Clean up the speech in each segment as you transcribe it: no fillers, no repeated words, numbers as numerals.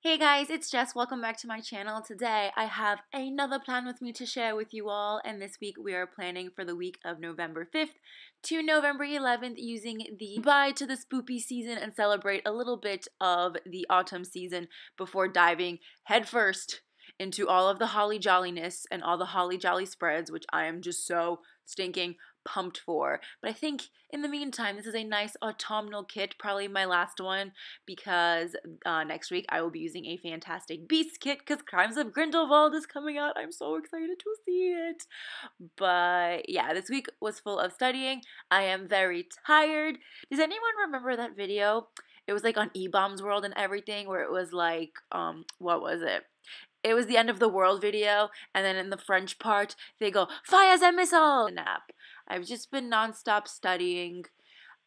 Hey guys, it's Jess. Welcome back to my channel. Today I have another plan with me to share with you all, and this week we are planning for the week of November 5th to November 11th using the goodbye to the spoopy season and celebrate a little bit of the autumn season before diving headfirst into all of the holly jolliness and all the holly jolly spreads, which I am just so stinking pumped for. But I think in the meantime, this is a nice autumnal kit, probably my last one, because next week I will be using a Fantastic Beasts kit because Crimes of Grindelwald is coming out. I'm so excited to see it. But yeah, this week was full of studying. I am very tired. Does anyone remember that video? It was like on E-Bombs World and everything where it was like, what was it? It was the end of the world video, and then in the French part, they go, fires and missiles! Nap. I've just been nonstop studying,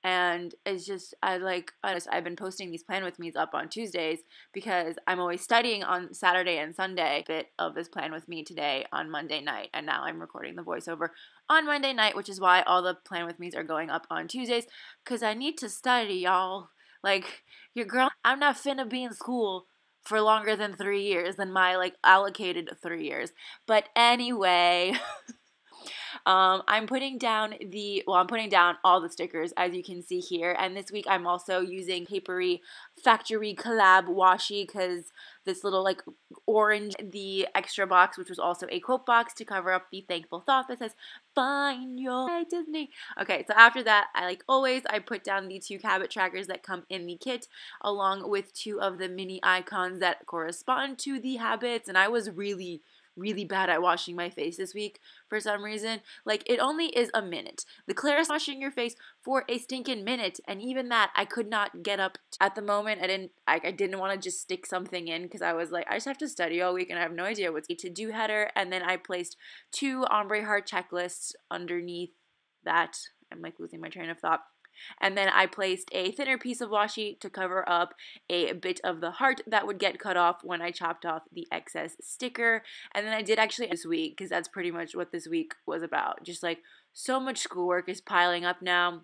and it's just, I've been posting these plan with me's up on Tuesdays because I'm always studying on Saturday and Sunday. Bit of this plan with me today on Monday night, and now I'm recording the voiceover on Monday night, which is why all the plan with me's are going up on Tuesdays, because I need to study, y'all. Like, your girl, I'm not finna be in school for longer than 3 years, than my, allocated 3 years. But anyway, I'm putting down all the stickers, as you can see here. And this week I'm also using Papery Factory Collab Washi because this little orange, the extra box, which was also a quote box to cover up the thankful thought that says, "Find your Disney." Okay, so after that, like always, I put down the 2 habit trackers that come in the kit, along with 2 of the mini icons that correspond to the habits. And I was really bad at washing my face this week for some reason. Like, it only is a minute. The Claire's washing your face for a stinking minute, and even that I could not get up at the moment. I didn't want to just stick something in because I was like, I just have to study all week and I have no idea what's to do header. And then I placed 2 ombre heart checklists underneath that. I'm like losing my train of thought. And then I placed a thinner piece of washi to cover up a bit of the heart that would get cut off when I chopped off the excess sticker. And then I did actually this week, because that's pretty much what this week was about. Just like so much schoolwork is piling up now,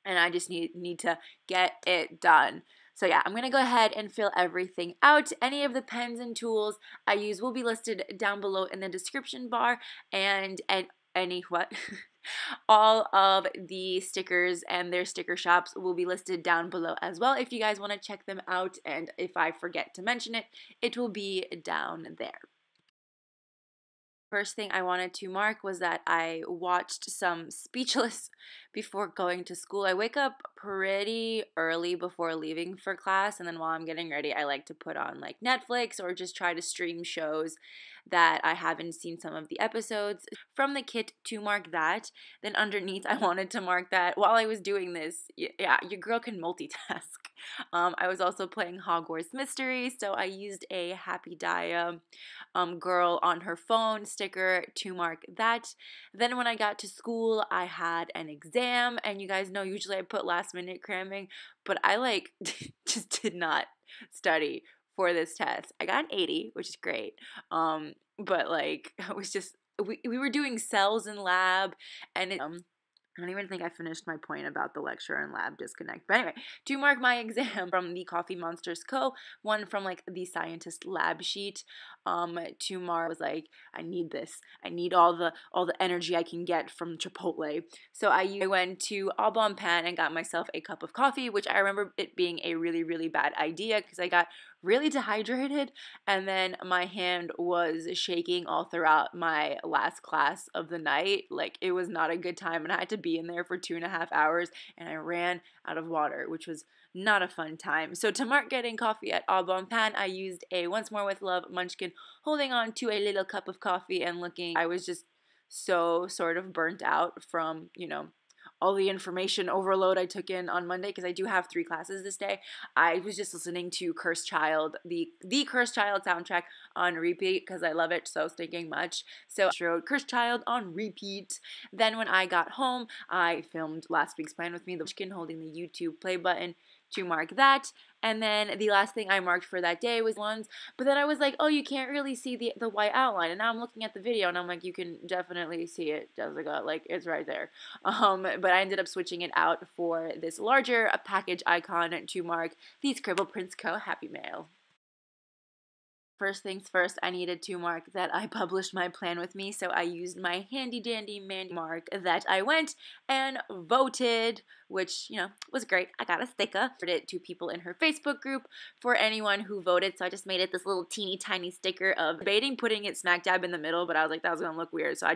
and I just need to get it done. So yeah, I'm going to go ahead and fill everything out. Any of the pens and tools I use will be listed down below in the description bar, and any what? All of the stickers and their sticker shops will be listed down below as well if you guys want to check them out, and if I forget to mention it, it will be down there. First thing I wanted to mark was that I watched some Speechless before going to school. I wake up pretty early before leaving for class, and then while I'm getting ready, I like to put on like Netflix or just try to stream shows that I haven't seen some of the episodes from the kit to mark that. Then underneath, I wanted to mark that while I was doing this, yeah, your girl can multitask. I was also playing Hogwarts Mystery, so I used a Happy Dia girl on her phone sticker to mark that. Then when I got to school, I had an exam, and you guys know usually I put last minute cramming, but I just did not study for this test. I got an 80, which is great. But like I was just we were doing cells in lab, and I don't even think I finished my point about the lecture and lab disconnect. But anyway, to mark my exam from the Coffee Monsters Co., one from like the scientist lab sheet, to mark was like, I need this. I need all the energy I can get from Chipotle. So I went to Au Bon Pain and got myself a cup of coffee, which I remember it being a really bad idea because I got really dehydrated, and then my hand was shaking all throughout my last class of the night. Like, it was not a good time, and I had to be in there for 2.5 hours, and I ran out of water, which was not a fun time. So to mark getting coffee at Au Bon Pain, I used a Once More with Love munchkin holding on to a little cup of coffee and looking. I was just so sort of burnt out from, all the information overload I took in on Monday, because I do have 3 classes this day. I was just listening to Cursed Child, the Cursed Child soundtrack on repeat because I love it so stinking much. So I wrote Cursed Child on repeat. Then when I got home, I filmed last week's plan with me, the chicken holding the YouTube play button to mark that. And then the last thing I marked for that day was ones, but then I was like, oh, you can't really see the white outline. And now I'm looking at the video and I'm like, you can definitely see it, Jessica, like it's right there. But I ended up switching it out for this larger package icon to mark the Scribble Prints Co. Happy Mail. First things first, I needed to mark that I published my plan with me, so I used my handy dandy Mandy mark that I went and voted, which, was great. I got a sticker. Put it to people in her Facebook group for anyone who voted, so I just made it this little teeny tiny sticker of debating putting it smack dab in the middle, but I was like, that was gonna look weird, so I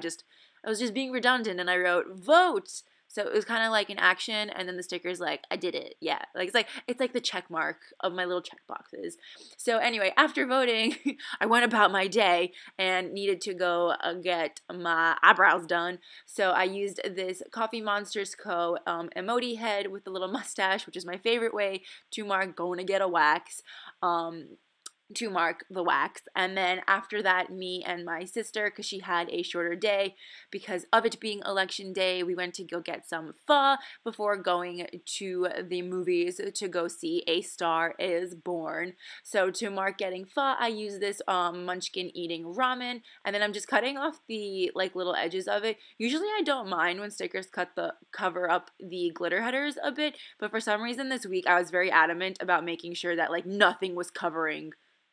was just being redundant, and I wrote, vote! So it was kind of like an action, and then the sticker's like, I did it, yeah. Like it's like the check mark of my little check boxes. So anyway, after voting, I went about my day and needed to go get my eyebrows done. So I used this Coffee Monsters Co. Emoji head with the little mustache, which is my favorite way to mark going to get a wax. To mark the wax. And then after that, me and my sister, because she had a shorter day because of it being election day, we went to go get some pho before going to the movies to go see A Star Is Born. So to mark getting pho, I use this Munchkin eating ramen, and then I'm just cutting off the little edges of it. Usually I don't mind when stickers cover up the glitter headers a bit, but for some reason this week I was very adamant about making sure that nothing was covering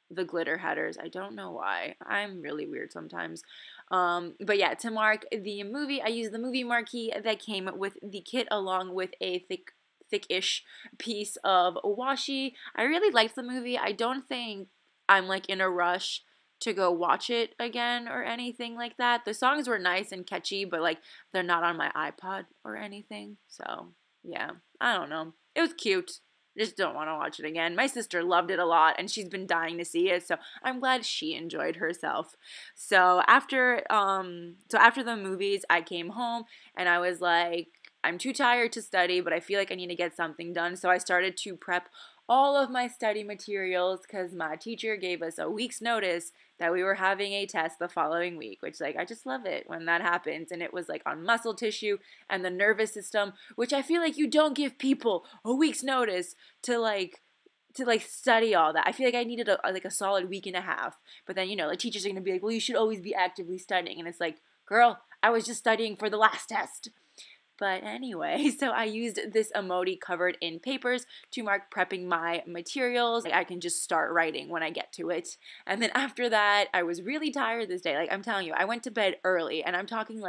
the glitter headers. I don't know why. I'm really weird sometimes. But yeah, to mark the movie, I used the movie marquee that came with the kit along with a thick-ish piece of washi. I really liked the movie. I don't think I'm in a rush to go watch it again or anything like that. The songs were nice and catchy, but they're not on my iPod or anything. So yeah, I don't know. It was cute. Just don't want to watch it again. My sister loved it a lot, and she's been dying to see it, so I'm glad she enjoyed herself. So after the movies, I came home, and I was like, I'm too tired to study, but I feel like I need to get something done, so I started to prep all of my study materials because my teacher gave us a week's notice that we were having a test the following week, which I just love it when that happens. And it was on muscle tissue and the nervous system, which I feel like you don't give people a week's notice to study all that. I feel like I needed a solid week and a half. But then, teachers are going to be like, well, you should always be actively studying. And it's like, girl, I was just studying for the last test. But anyway, so I used this emoji covered in papers to mark prepping my materials. I can just start writing when I get to it. And then after that, I was really tired this day. I'm telling you, I went to bed early, and I'm talking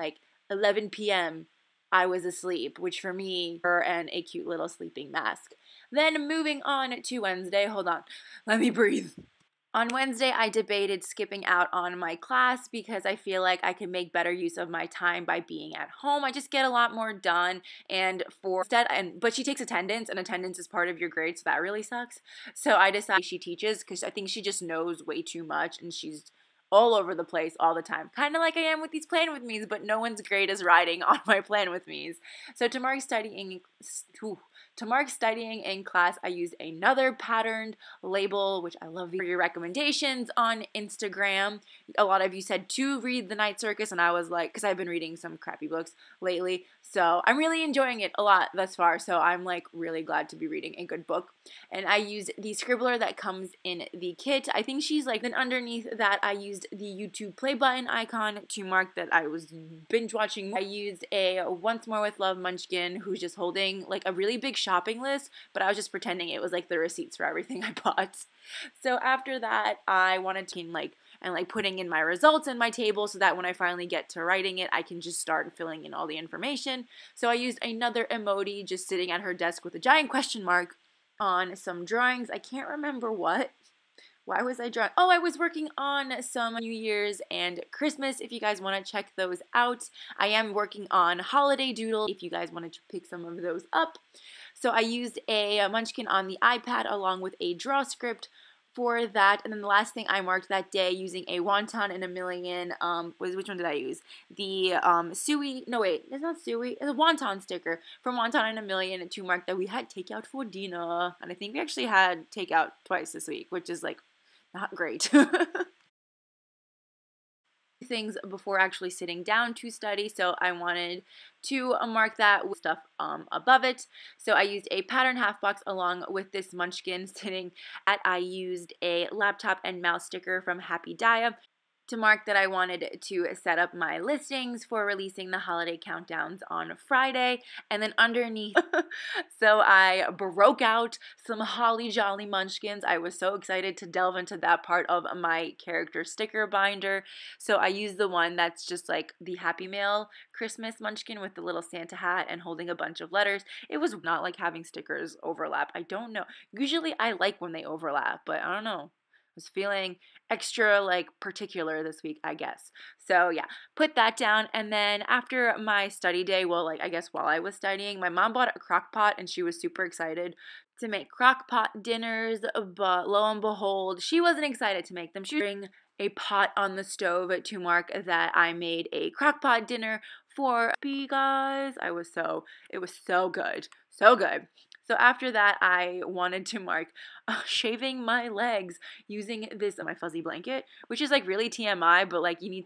11 p.m. I was asleep, which for me, and a cute little sleeping mask. Then moving on to Wednesday. Hold on. Let me breathe. On Wednesday, I debated skipping out on my class because I feel like I can make better use of my time by being at home. I just get a lot more done, but she takes attendance, and attendance is part of your grade, so that really sucks. So I decided she teaches because I think she just knows way too much, and she's all over the place all the time. Kind of like I am with these plan with me's, but no one's great as riding on my plan with me's. So to mark studying in class, I used another patterned label, which I love for your recommendations on Instagram. A lot of you said to read The Night Circus, and I was like, because I've been reading some crappy books lately, so I'm really enjoying it a lot thus far, so I'm really glad to be reading a good book. And I used the scribbler that comes in the kit. I think she's then underneath that I used the YouTube play button icon to mark that I was binge watching. I used a Once More with Love Munchkin who's just holding a really big shopping list, but I was just pretending it was the receipts for everything I bought. So after that, I wanted to putting in my results in my table so that when I finally get to writing it, I can just start filling in all the information. So I used another emoji just sitting at her desk with a giant question mark on some drawings. I can't remember what. Why was I drawing? Oh, I was working on some New Year's and Christmas. If you guys want to check those out, I am working on Holiday Doodle if you guys wanted to pick some of those up. So I used a Munchkin on the iPad along with a draw script for that. And then the last thing I marked that day using a Wonton in a Million, which one did I use? The Suey, no wait, it's not Suey, it's a Wonton sticker from Wonton in a Million to mark that we had takeout for dinner. And I think we actually had takeout twice this week, which is not great. Things before actually sitting down to study, so I wanted to mark that with stuff above it. So I used a pattern half box along with this Munchkin sitting at. I used a laptop and mouse sticker from Happy Dia. to mark that I wanted to set up my listings for releasing the holiday countdowns on Friday. And then underneath, so I broke out some Holly Jolly Munchkins. I was so excited to delve into that part of my character sticker binder. So I used the one that's just like the Happy Mail Christmas Munchkin with the little Santa hat and holding a bunch of letters. It was not like having stickers overlap. I don't know. Usually I like when they overlap, but I don't know. Was feeling extra like particular this week, I guess. So yeah, put that down. And then after my study day, well, like I guess while I was studying, my mom bought a crock pot and she was super excited to make crock pot dinners, but lo and behold, she wasn't excited to make them. She was bring a pot on the stove to mark that I made a crock pot dinner for you guys. It was so good. So good. So after that, I wanted to mark shaving my legs using this my fuzzy blanket, which is like really TMI, but like you need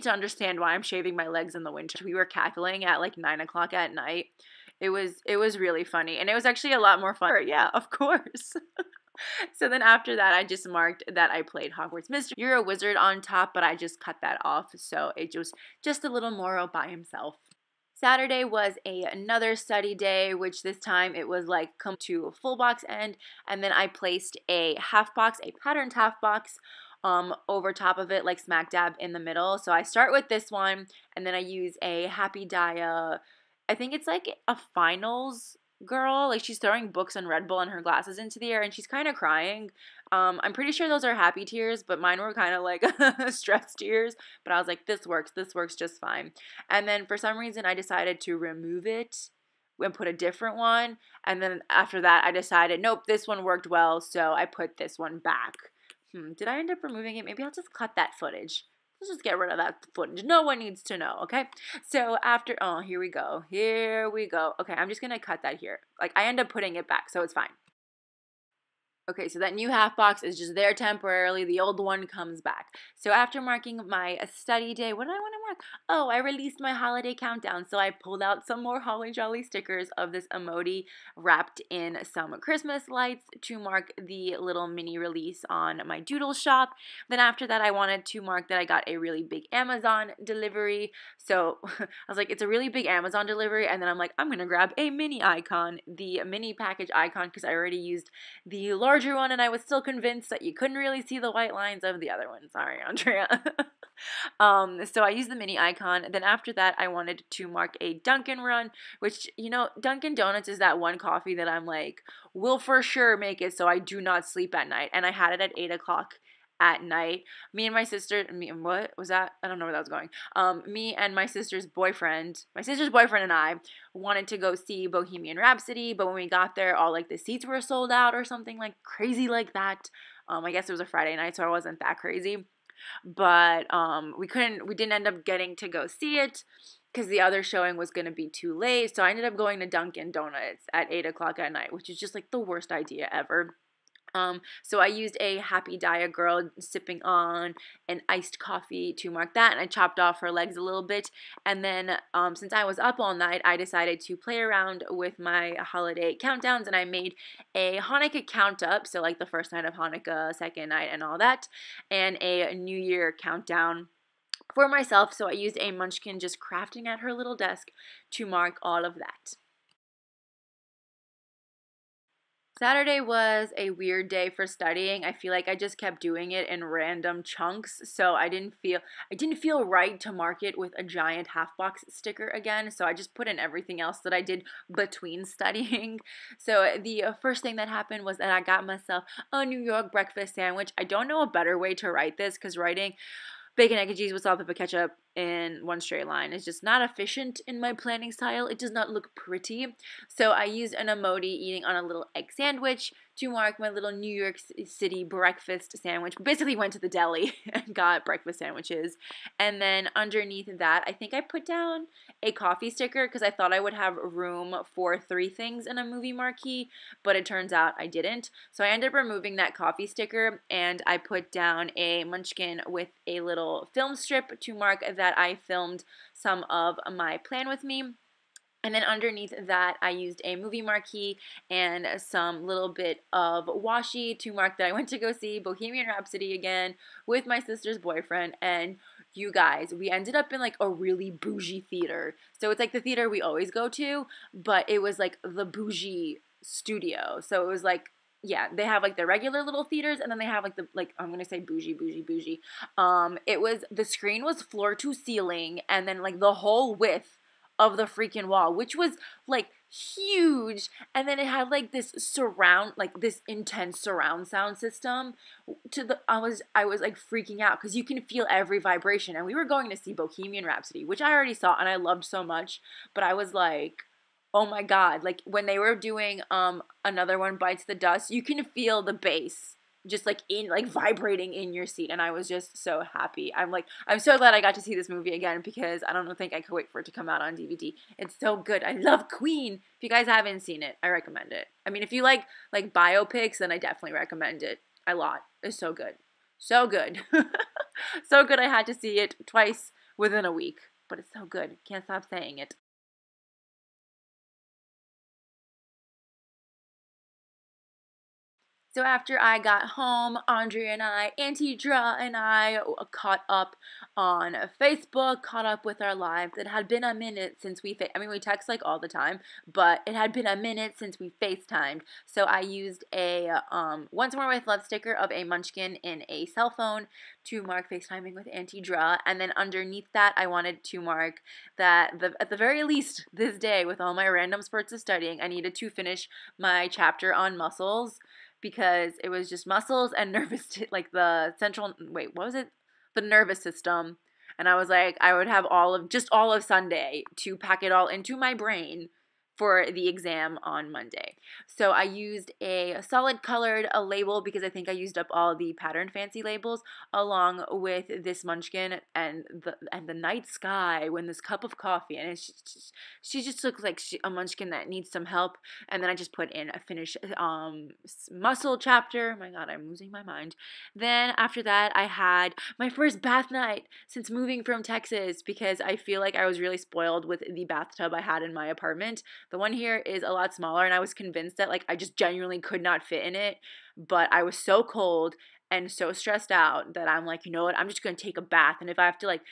to understand why I'm shaving my legs in the winter. We were cackling at like 9 o'clock at night. It was really funny, and it was actually a lot more fun. Yeah, of course. So then after that, I just marked that I played Hogwarts Mystery. You're a wizard on top, but I just cut that off, so it was just a little Moro by himself. Saturday was another study day, which this time it was like come to a full box end, and then I placed a half box, a patterned half box, over top of it, like smack dab in the middle. So I start with this one, and then I use a Happy Dia. I think it's like a finals girl. Like she's throwing books and Red Bull and her glasses into the air, and she's kind of crying. I'm pretty sure those are happy tears, but mine were kind of like stress tears. But I was like, this works just fine. And then for some reason, I decided to remove it and put a different one. And then after that, I decided, nope, this one worked well, so I put this one back. Did I end up removing it? Maybe I'll just cut that footage. Let's just get rid of that footage. No one needs to know, okay? So after, oh, here we go. Okay, I'm just going to cut that here. Like, I end up putting it back, so it's fine. Okay, so that new half box is just there temporarily. The old one comes back. So after marking my study day, what did I want to mark? Oh, I released my holiday countdown. So I pulled out some more Holly Jolly stickers of this emoji wrapped in some Christmas lights to mark the little mini release on my doodle shop. Then after that, I wanted to mark that I got a really big Amazon delivery. So I was like, it's a really big Amazon delivery. And then I'm like, I'm going to grab a mini icon, the mini package icon, because I already used the larger one, and I was still convinced that you couldn't really see the white lines of the other one. Sorry, Andrea. So I used the mini icon. Then after that, I wanted to mark a Dunkin' run, which, you know, Dunkin' Donuts is that one coffee that I'm like, will for sure make it so I do not sleep at night. And I had it at 8 o'clock at night. What was that? I don't know where that was going. Me and my sister's boyfriend and I wanted to go see Bohemian Rhapsody, but when we got there, all like the seats were sold out or something like crazy like that. I guess it was a Friday night, so I wasn't that crazy. But we didn't end up getting to go see it because the other showing was going to be too late. So I ended up going to Dunkin' Donuts at 8 o'clock at night, which is just like the worst idea ever. So I used a Happy Dia girl sipping on an iced coffee to mark that, and I chopped off her legs a little bit. And then since I was up all night, I decided to play around with my holiday countdowns, and I made a Hanukkah count up, so like the first night of Hanukkah, second night, and all that, and a New Year countdown for myself. So I used a Munchkin just crafting at her little desk to mark all of that. Saturday was a weird day for studying. I feel like I just kept doing it in random chunks, so I didn't feel right to mark it with a giant half box sticker again, so I just put in everything else that I did between studying. So the first thing that happened was that I got myself a New York breakfast sandwich. I don't know a better way to write this because writing bacon, egg, and cheese with salt, pepper, ketchup in one straight line is just not efficient in my planning style. It does not look pretty. So I used an emoji eating on a little egg sandwich to mark my little New York City breakfast sandwich. Basically went to the deli and got breakfast sandwiches. And then underneath that, I think I put down a coffee sticker because I thought I would have room for 3 things in a movie marquee, but it turns out I didn't. So I ended up removing that coffee sticker, and I put down a Munchkin with a little film strip to mark that I filmed some of my plan with me. And then underneath that, I used a movie marquee and some little bit of washi to mark that I went to go see Bohemian Rhapsody again with my sister's boyfriend. And you guys, we ended up in like a really bougie theater. So it's like the theater we always go to, but it was like the bougie studio. So it was like, yeah, they have like the regular little theaters, and then they have like the, like, I'm gonna say bougie, bougie, bougie. It was, the screen was floor to ceiling, and then like the whole width of the freaking wall, which was like huge. And then it had like this surround, like this intense surround sound system to the, I was like freaking out because you can feel every vibration. And we were going to see Bohemian Rhapsody, which I already saw and I loved so much, but I was like, oh my God, like when they were doing Another One Bites the Dust, you can feel the bass just like in, like vibrating in your seat, and I was just so happy. I'm so glad I got to see this movie again, because I don't think I could wait for it to come out on DVD. It's so good. I love Queen. If you guys haven't seen it, I recommend it. I mean, if you like biopics, then I definitely recommend it a lot. It's so good. So good. So good I had to see it twice within a week, but it's so good. Can't stop saying it. So after I got home, Andrea and I, Auntie Dra and I caught up on Facebook, caught up with our lives. It had been a minute since we text like all the time, but it had been a minute since we FaceTimed. So I used a Once More with Love sticker of a munchkin in a cell phone to mark FaceTiming with Auntie Dra. And then underneath that, I wanted to mark that at the very least this day, with all my random spurts of studying, I needed to finish my chapter on muscles, because it was just muscles and like the central, wait, what was it? The nervous system. And I was like, I would have all of Sunday to pack it all into my brain for the exam on Monday. So I used a solid colored label, because I think I used up all the pattern fancy labels, along with this munchkin and the night sky when this cup of coffee, and she just looks like a munchkin that needs some help. And then I just put in a finished muscle chapter. Oh my God, I'm losing my mind. Then after that, I had my first bath night since moving from Texas, because I feel like I was really spoiled with the bathtub I had in my apartment. The one here is a lot smaller, and I was convinced that like I just genuinely could not fit in it, but I was so cold and so stressed out that I'm like, you know what, I'm just gonna take a bath, and if I have to like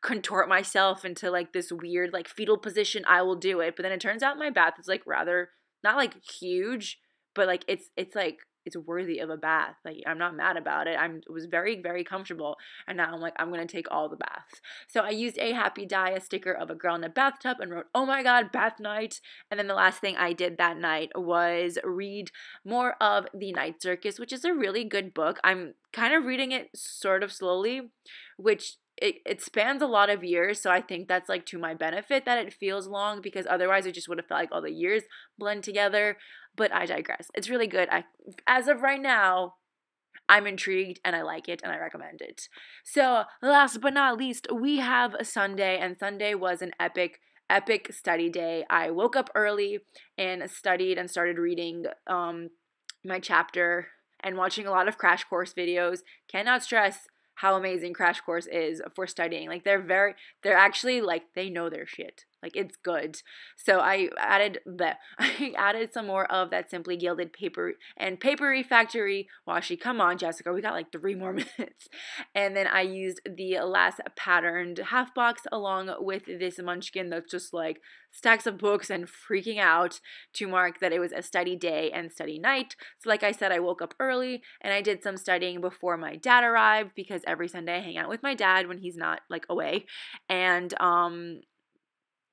contort myself into like this weird like fetal position, I will do it. But then it turns out my bath is like rather not like huge, but like it's like it's worthy of a bath. Like, I'm not mad about it. It was very, very comfortable. And now I'm like, I'm going to take all the baths. So I used a Happy Dye sticker of a girl in a bathtub and wrote, oh my God, bath night. And then the last thing I did that night was read more of The Night Circus, which is a really good book. I'm kind of reading it sort of slowly, which it spans a lot of years, so I think that's like to my benefit that it feels long, because otherwise it just would have felt like all the years blend together. But I digress. It's really good. As of right now, I'm intrigued and I like it and I recommend it. So last but not least, we have Sunday, and Sunday was an epic study day. I woke up early and studied and started reading my chapter and watching a lot of Crash Course videos. Cannot stress how amazing Crash Course is for studying. Like they're actually like, they know their shit. Like, it's good. So I added some more of that Simply Gilded paper and Papery Factory washi. Come on, Jessica, we got like 3 more minutes. And then I used the last patterned half box along with this munchkin that's just like stacks of books and freaking out, to mark that it was a study day and study night. So like I said, I woke up early and I did some studying before my dad arrived, because every Sunday I hang out with my dad when he's not like away. And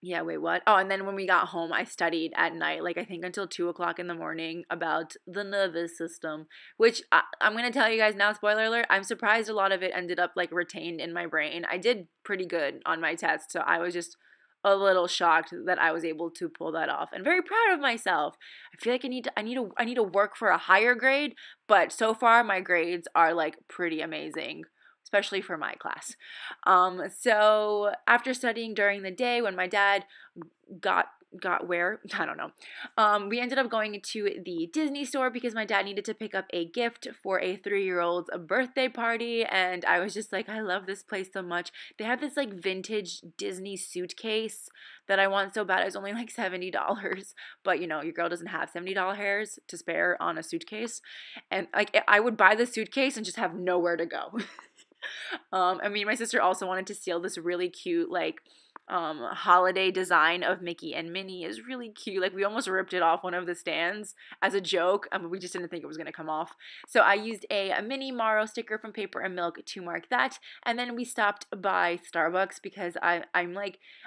yeah, wait, what? Oh, and then when we got home, I studied at night, like I think until 2 o'clock in the morning, about the nervous system, which I'm going to tell you guys now, spoiler alert, I'm surprised a lot of it ended up like retained in my brain. I did pretty good on my test, so I was just a little shocked that I was able to pull that off, and very proud of myself. I feel like I need to work for a higher grade, but so far my grades are like pretty amazing, especially for my class. So after studying during the day, when my dad got got where, I don't know. We ended up going to the Disney store because my dad needed to pick up a gift for a 3-year-old's birthday party, and I was just like, I love this place so much. They have this like vintage Disney suitcase that I want so bad. It was only like $70, but you know, your girl doesn't have $70 hairs to spare on a suitcase, and like I would buy the suitcase and just have nowhere to go. I mean, my sister also wanted to steal this really cute, like, holiday design of Mickey and Minnie. Is really cute. Like, we almost ripped it off one of the stands as a joke. We just didn't think it was going to come off. So I used a Minnie Morrow sticker from Paper and Milk to mark that. And then we stopped by Starbucks because I'm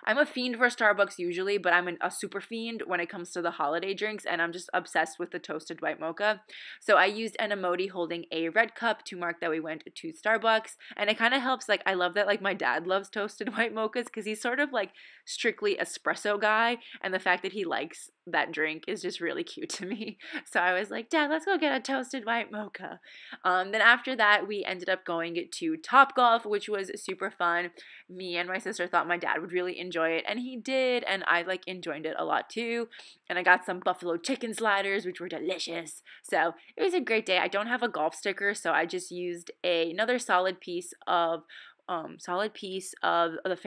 a fiend for Starbucks usually, but I'm a super fiend when it comes to the holiday drinks, and I'm just obsessed with the toasted white mocha. So I used an emoji holding a red cup to mark that we went to Starbucks. And it kind of helps, like, I love that, like, my dad loves toasted white mochas because he's sort of, like, strictly espresso guy, and the fact that he likes that drink is just really cute to me. So I was like, Dad, let's go get a toasted white mocha. Then after that, we ended up going to Topgolf, which was super fun. Me and my sister thought my dad would really enjoy it, and he did, and I, like, enjoyed it a lot, too. And I got some buffalo chicken sliders, which were delicious. So it was a great day. I don't have a golf sticker, so I just used another solid piece of the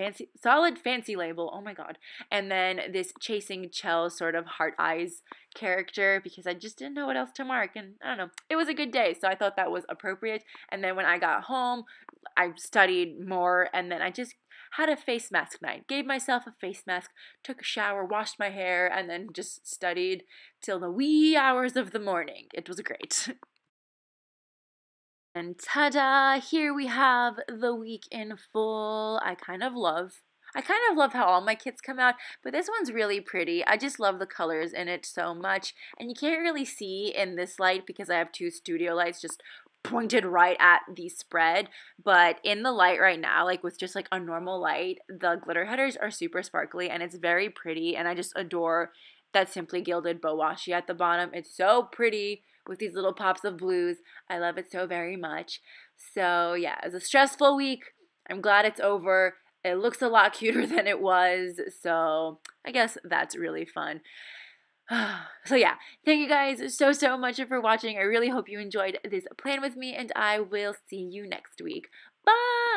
fancy label. Oh my god. And then this Chasing Chell sort of heart eyes character because I just didn't know what else to mark, and I don't know. It was a good day, so I thought that was appropriate. And then when I got home, I studied more, and then I just had a face mask night. Gave myself a face mask, took a shower, washed my hair, and then just studied till the wee hours of the morning. It was great. And ta-da! Here we have the week in full. I kind of love how all my kits come out, but this one's really pretty. I just love the colors in it so much. And you can't really see in this light because I have two studio lights just pointed right at the spread, but in the light right now, like with just like a normal light, the glitter headers are super sparkly and it's very pretty, and I just adore that Simply Gilded bow washi at the bottom. It's so pretty with these little pops of blues. I love it so very much. So yeah, it was a stressful week. I'm glad it's over. It looks a lot cuter than it was, so I guess that's really fun. So yeah, thank you guys so much for watching. I really hope you enjoyed this plan with me, and I will see you next week. Bye!